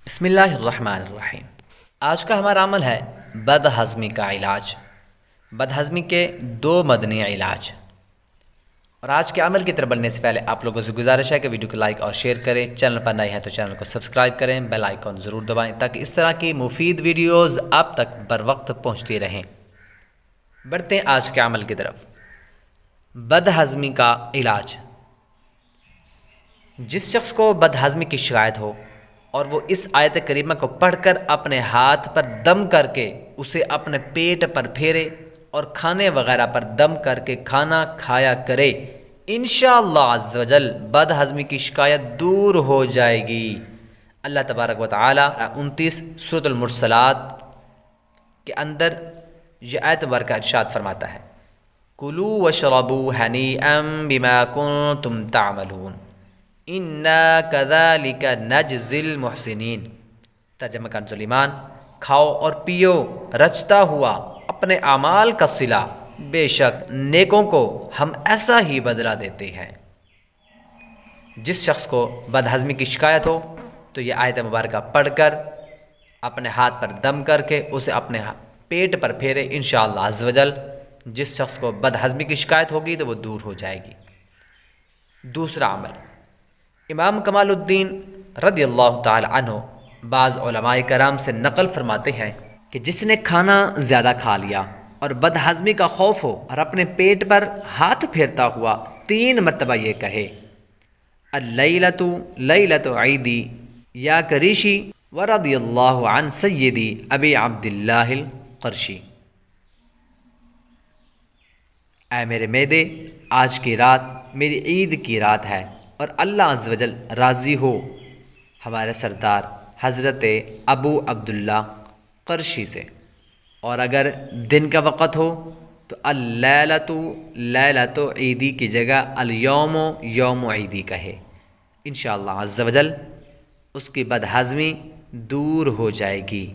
بسم اللہ الرحمن الرحیم۔ آج کا ہمارا عمل ہے بد ہضمی کا علاج، بد ہضمی کے 2 مدنی علاج۔ اور آج کے عمل کی طرف بڑھنے سے پہلے آپ لوگوں سے گزارش ہے کہ ویڈیو کو لائک اور شیئر کریں، چینل پر نئے ہیں تو چینل کو سبسکرائب کریں، بیل آئیکن ضرور دبائیں تاکہ اس طرح کی مفید ویڈیوز آپ تک بر وقت پہنچتی رہیں۔ بڑھتے ہیں آج کے عمل کی طرف۔ بد ہضمی کا علاج۔ جس شخص کو بد ہضمی کی شکایت ہو اور وہ اس آیت کریمہ کو پڑھ کر اپنے ہاتھ پر دم کر کے اسے اپنے پیٹ پر پھیرے اور کھانے وغیرہ پر دم کر کے کھانا کھایا کرے، انشاءاللہ عز و جل بد ہضمی کی شکایت دور ہو جائے گی۔ اللہ تبارک و تعالی 29 سورۃ المرسلات کے اندر یہ آیت مبارکہ ارشاد فرماتا ہے، کُلُوا واشربوا ہنیئا بما کنتم تعملون اِنَّا كَذَلِكَ نَجْزِي الْمُحْسِنِينَ۔ ترجمہ کنز ایمان، کھاؤ اور پیو رچتا ہوا اپنے اعمال کا صلہ، بے شک نیکوں کو ہم ایسا ہی بدلہ دیتے ہیں۔ جس شخص کو بد ہضمی کی شکایت ہو تو یہ آیت مبارکہ پڑھ کر اپنے ہاتھ پر دم کر کے اسے اپنے پیٹ پر پھیرے، انشاءاللہ عز و جل جس شخص کو بد ہضمی کی شکایت ہوگی تو وہ دور ہو جائے گی۔ دوسرا عمل، امام کمال الدین رضی اللہ تعالی عنہ بعض علماء کرام سے نقل فرماتے ہیں کہ جس نے کھانا زیادہ کھا لیا اور بد ہضمی کا خوف ہو اور اپنے پیٹ پر ہاتھ پھیرتا ہوا 3 مرتبہ یہ کہے، اللیلۃ لیلۃ عیدی یا کریشی ورضی اللہ عن سیدی ابی عبداللہ القرشی۔ اے میرے معدے، آج کی رات میری عید کی رات ہے اور اللہ عز و جل راضی ہو ہمارے سردار حضرت ابو عبداللہ قرشی سے۔ اور اگر دن کا وقت ہو تو اللیلۃ لیلۃ عیدی کی جگہ الیوم یوم عیدی کہے، انشاءاللہ عز و جل اس کی بد ہضمی دور ہو جائے گی۔